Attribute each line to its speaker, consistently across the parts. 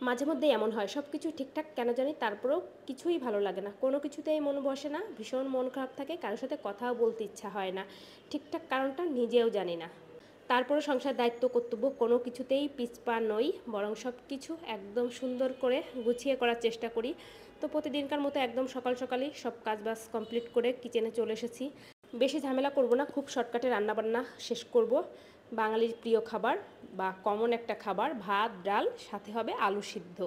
Speaker 1: মাঝে মধ্যে এমন হয় সব কিছু ঠিকঠাক কেন জানি তারপরেও কিছুই ভালো লাগে না, কোনো কিছুতেই মন বসে না, ভীষণ মন খারাপ থাকে, কারোর সাথে কথাও বলতে ইচ্ছা হয় না। ঠিকঠাক কারণটা নিজেও জানি না। তারপরে সংসার দায়িত্ব কর্তব্য কোনো কিছুতেই পিছপা নই, বরং সব কিছু একদম সুন্দর করে গুছিয়ে করার চেষ্টা করি। তো প্রতিদিনকার মতো একদম সকাল সকালই সব কাজবাজ কমপ্লিট করে কিচেনে চলে এসেছি। বেশি ঝামেলা করব না, খুব শর্টকাটে রান্নাবান্না শেষ করব। বাঙালির প্রিয় খাবার বা কমন একটা খাবার, ভাত ডাল সাথে হবে আলু সিদ্ধ।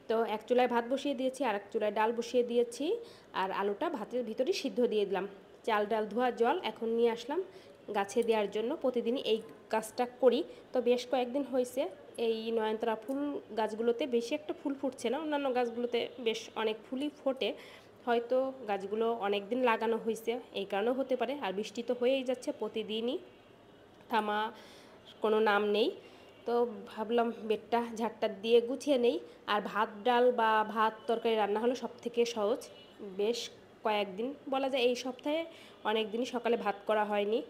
Speaker 1: তো এক চুলায় ভাত বসিয়ে দিয়েছি, আর এক চুলায় ডাল বসিয়ে দিয়েছি, আর আলুটা ভাতের ভিতরে সিদ্ধ দিয়ে দিলাম। চাল ডাল ধোয়া জল এখন নিয়ে আসলাম গাছে দেওয়ার জন্য। প্রতিদিনই এই কাজটা করি। তো বেশ কয়েকদিন হয়েছে এই নয়নতারা ফুল গাছগুলোতে বেশি একটা ফুল ফুটছে না, অন্যান্য গাছগুলোতে বেশ অনেক ফুলই ফোটে। হয়তো গাছগুলো অনেক দিন লাগানো হয়েছে, এই কারণেও হতে পারে। আর বৃষ্টি তো হয়েই যাচ্ছে প্রতিদিনই, থামা কোনো নাম নেই। তো ভাবলাম বেডটা ঝাড়টা দিয়ে গুছিয়ে নেই। আর ভাত ডাল বা ভাত তরকারি রান্না হলো সব থেকে সহজ। বেশ কয়েকদিন বলা যায় এই সপ্তাহে অনেক দিনই সকালে ভাত করা হয়নি,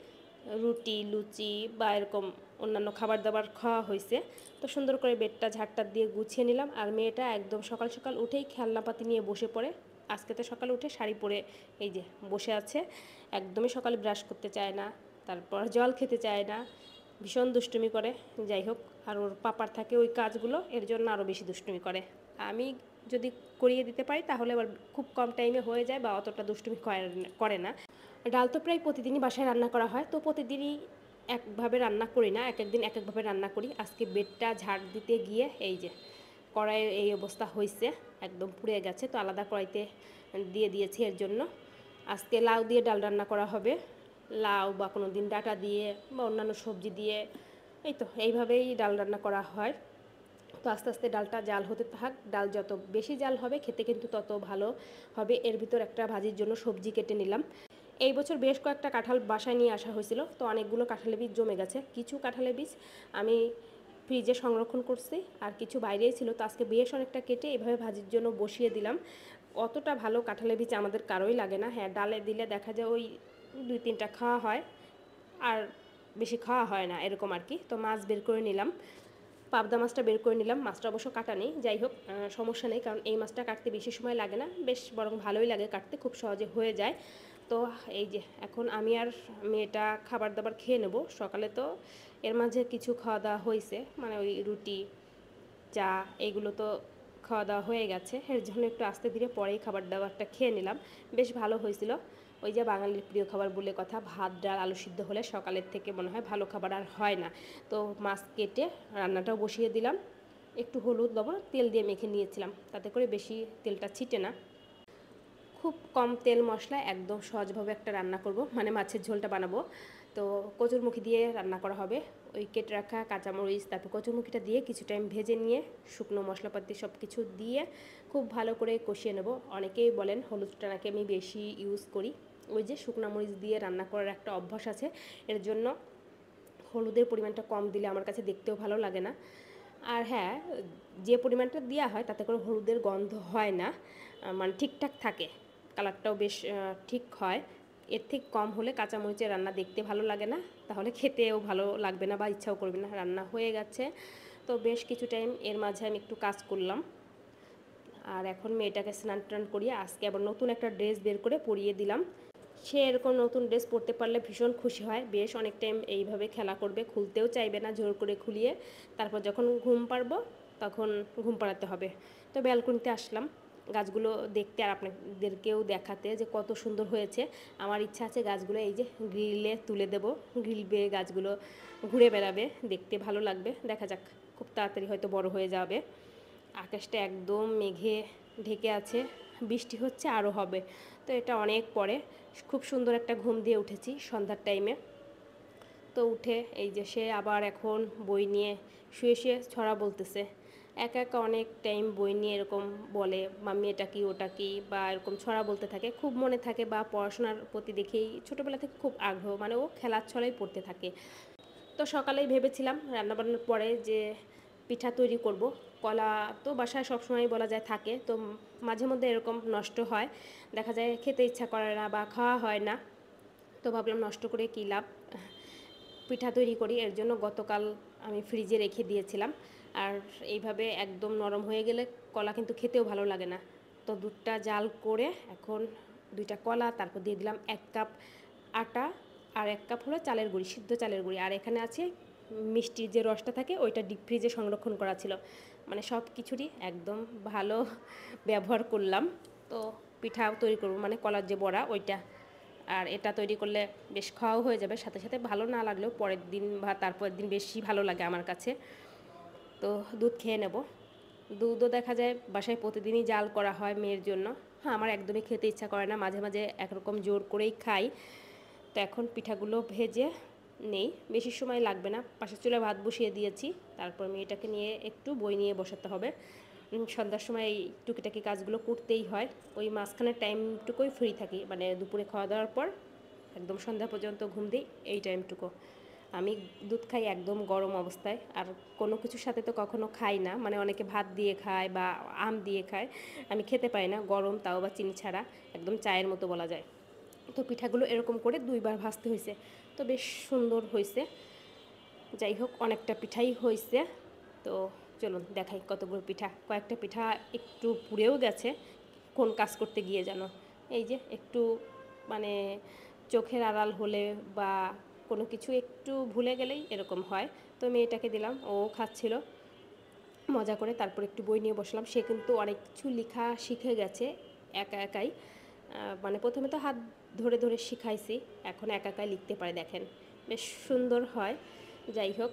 Speaker 1: রুটি লুচি বা এরকম অন্যান্য খাবার দাবার খাওয়া হয়েছে। তো সুন্দর করে বেডটা ঝাড়টা দিয়ে গুছিয়ে নিলাম। আর মেয়েটা একদম সকাল সকাল উঠেই খেলনাপাতি নিয়ে বসে পড়ে। আজকে তো সকালে উঠে শাড়ি পরে এই যে বসে আছে, একদমই সকালে ব্রাশ করতে চায় না, তারপর জল খেতে চায় না, ভীষণ দুষ্টুমি করে। যাই হোক, আর ওর পাপার থাকে ওই কাজগুলো, এর জন্য আরও বেশি দুষ্টুমি করে। আমি যদি করিয়ে দিতে পারি তাহলে আবার খুব কম টাইমে হয়ে যায় বা অতটা দুষ্টুমি করে না। ডাল তো প্রায় প্রতিদিনই বাসায় রান্না করা হয়, তো প্রতিদিনই একভাবে রান্না করি না, এক একদিন এক একভাবে রান্না করি। আজকে বেডটা ঝাড় দিতে গিয়ে এই যে কড়াইয়ের এই অবস্থা হয়েছে, একদম পুড়ে গেছে। তো আলাদা কড়াইতে দিয়ে দিয়েছি এর জন্য। আজকে লাউ দিয়ে ডাল রান্না করা হবে, লাউ বা কোনো দিন ডাঁটা দিয়ে বা অন্যান্য সবজি দিয়ে, এই তো এইভাবেই ডাল রান্না করা হয়। তো আস্তে আস্তে ডালটা জাল হতে থাক, ডাল যত বেশি জাল হবে খেতে কিন্তু তত ভালো হবে। এর ভিতর একটা ভাজির জন্য সবজি কেটে নিলাম। এই বছর বেশ কয়েকটা কাঁঠাল বাসায় নিয়ে আসা হয়েছিল, তো অনেকগুলো কাঁঠালের বীজ জমে গেছে। কিছু কাঁঠালের বীজ আমি ফ্রিজে সংরক্ষণ করছি, আর কিছু বাইরেই ছিল। তো আজকে বেশ অনেকটা কেটে এভাবে ভাজির জন্য বসিয়ে দিলাম। অতটা ভালো কাঁঠালের বীজ আমাদের কারোই লাগে না। হ্যাঁ, ডালে দিলে দেখা যায় ওই 2-3টা খাওয়া হয়, আর বেশি খাওয়া হয় না এরকম আর কি। তো মাছ বের করে নিলাম, পাবদা মাছটা বের করে নিলাম। মাছটা অবশ্য কাটা নেই, যাই হোক সমস্যা নেই, কারণ এই মাছটা কাটতে বেশি সময় লাগে না, বেশ বরং ভালোই লাগে কাটতে, খুব সহজে হয়ে যায়। তো এই যে এখন আমি আর মেয়েটা খাবার দাবার খেয়ে নেব। সকালে তো এর মাঝে কিছু খাওয়া দাওয়া হয়েছে, মানে ওই রুটি চা এইগুলো তো খাওয়া দাওয়া হয়ে গেছে, এর জন্য একটু আস্তে ধীরে পরেই খাবার দাবারটা খেয়ে নিলাম। বেশ ভালো হয়েছিল। ওই যে বাঙালির প্রিয় খাবার বলে কথা, ভাত ডাল আলু সিদ্ধ হলে সকালের থেকে মনে হয় ভালো খাবার আর হয় না। তো মাছ কেটে রান্নাটাও বসিয়ে দিলাম। একটু হলুদ লবণ তেল দিয়ে মেখে নিয়েছিলাম, তাতে করে বেশি তেলটা ছিটে না। খুব কম তেল মশলায় একদম সহজভাবে একটা রান্না করব, মানে মাছের ঝোলটা বানাবো। তো কচুরমুখী দিয়ে রান্না করা হবে। ওই কেটে রাখা কাঁচামরিচ তারপর কচুরমুখীটা দিয়ে কিছু টাইম ভেজে নিয়ে শুকনো মশলাপাতি সব কিছু দিয়ে খুব ভালো করে কষিয়ে নেব। অনেকেই বলেন হলুদটা নাকি আমি বেশি ইউজ করি, ওই যে শুকনো মরিচ দিয়ে রান্না করার একটা অভ্যাস আছে, এর জন্য হলুদের পরিমাণটা কম দিলে আমার কাছে দেখতেও ভালো লাগে না। আর হ্যাঁ, যে পরিমাণটা দেওয়া হয় তাতে করে হলুদের গন্ধ হয় না, মানে ঠিকঠাক থাকে, কালারটাও বেশ ঠিক হয়। এর থেকে কম হলে কাঁচামরিচের রান্না দেখতে ভালো লাগে না, তাহলে খেতেও ভালো লাগবে না বা ইচ্ছাও করবে না। রান্না হয়ে গেছে, তো বেশ কিছু টাইম এর মাঝে আমি একটু কাজ করলাম। আর এখন মেয়েটাকে স্নান টান করিয়ে আজকে আবার নতুন একটা ড্রেস বের করে পরিয়ে দিলাম। সে এরকম নতুন ড্রেস পরতে পারলে ভীষণ খুশি হয়, বেশ অনেক টাইম এইভাবে খেলা করবে, খুলতেও চাইবে না, জোর করে খুলিয়ে তারপর যখন ঘুম পারবো তখন ঘুম পাড়াতে হবে। তো ব্যালকনিতে আসলাম গাছগুলো দেখতে আর আপনাদেরকেও দেখাতে যে কত সুন্দর হয়েছে। আমার ইচ্ছা আছে গাছগুলো এই যে গ্রিলে তুলে দেব, গ্রিল বেয়ে গাছগুলো ঘুরে বেড়াবে, দেখতে ভালো লাগবে। দেখা যাক, খুব তাড়াতাড়ি হয়তো বড় হয়ে যাবে। আকাশটা একদম মেঘে ঢেকে আছে, বৃষ্টি হচ্ছে, আরও হবে। তো এটা অনেক পরে। খুব সুন্দর একটা ঘুম দিয়ে উঠেছি সন্ধ্যার টাইমে। তো উঠে এই যে সে আবার এখন বই নিয়ে শুয়ে শুয়ে ছড়া বলতেছে। একা একা অনেক টাইম বই নিয়ে এরকম বলে, মাম্মি এটা কি ওটা কি, বা এরকম ছড়া বলতে থাকে, খুব মনে থাকে। বা পড়াশোনার প্রতি দেখেই ছোটোবেলা থেকে খুব আগ্রহ, মানে ও খেলার ছলেই পড়তে থাকে। তো সকালেই ভেবেছিলাম রান্নাবান্নার পরে যে পিঠা তৈরি করব। কলা তো বাসায় সবসময় বলা যায় থাকে, তো মাঝে মধ্যে এরকম নষ্ট হয়, দেখা যায় খেতে ইচ্ছা করে না বা খাওয়া হয় না। তো ভাবলাম নষ্ট করে কী লাভ, পিঠা তৈরি করি। এর জন্য গতকাল আমি ফ্রিজে রেখে দিয়েছিলাম, আর এইভাবে একদম নরম হয়ে গেলে কলা কিন্তু খেতেও ভালো লাগে না। তো দুধটা জাল করে এখন 2টা কলা, তারপর দিয়ে দিলাম 1 কাপ আটা, আর 1 কাপ হলো চালের গুঁড়ি, সিদ্ধ চালের গুঁড়ি, আর এখানে আছে মিষ্টির যে রসটা থাকে ওইটা ডিপ ফ্রিজে সংরক্ষণ করা ছিল। মানে সব কিছুরই একদম ভালো ব্যবহার করলাম। তো পিঠা তৈরি করব, মানে কলার যে বড়া ওইটা। আর এটা তৈরি করলে বেশ খাওয়াও হয়ে যাবে, সাথে সাথে ভালো না লাগলেও পরের দিন বা তারপরের দিন বেশি ভালো লাগে আমার কাছে। তো দুধ খেয়ে নেব। দুধও দেখা যায় বাসায় প্রতিদিনই জাল করা হয় মেয়ের জন্য। হ্যাঁ, আমার একদমই খেতে ইচ্ছা করে না, মাঝে মাঝে একরকম জোর করেই খাই। তো এখন পিঠাগুলো ভেজে নেই, বেশি সময় লাগবে না। পাশের চুলায় ভাত বসিয়ে দিয়েছি, তারপর মেয়েটাকে নিয়ে একটু বই নিয়ে বসাতে হবে। সন্ধ্যার সময় এই টুকিটাকি কাজগুলো করতেই হয়। ওই মাঝখানের টাইমটুকুই ফ্রি থাকি, মানে দুপুরে খাওয়া দাওয়ার পর একদম সন্ধ্যা পর্যন্ত ঘুম দিই, এই টাইমটুকু। আমি দুধ খাই একদম গরম অবস্থায়, আর কোনো কিছুর সাথে তো কখনো খাই না, মানে অনেকে ভাত দিয়ে খায় বা আম দিয়ে খায়, আমি খেতে পারি না গরম, তাও বা চিনি ছাড়া, একদম চায়ের মতো বলা যায়। তো পিঠাগুলো এরকম করে 2বার ভাজতে হয়েছে, তো বেশ সুন্দর হয়েছে। যাই হোক, অনেকটা পিঠাই হয়েছে। তো চলুন দেখাই কতগুলো পিঠা। কয়েকটা পিঠা একটু পুড়েও গেছে কোন কাজ করতে গিয়ে যেন, এই যে একটু মানে চোখের আড়াল হলে বা কোনো কিছু একটু ভুলে গেলেই এরকম হয়। তো মেয়েটাকে দিলাম, ও খাচ্ছিল মজা করে। তারপর একটু বই নিয়ে বসলাম, সে কিন্তু অনেক কিছু লেখা শিখে গেছে একা একাই। মানে প্রথমে তো হাত ধরে ধরে শিখাইছি, এখন একা একাই লিখতে পারে, দেখেন বেশ সুন্দর হয়। যাই হোক,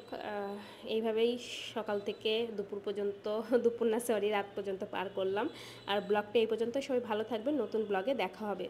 Speaker 1: এইভাবেই সকাল থেকে দুপুর পর্যন্ত, দুপুর না সরি রাত পর্যন্ত পার করলাম। আর ব্লগটা এই পর্যন্ত, সবাই ভালো থাকবেন, নতুন ব্লগে দেখা হবে।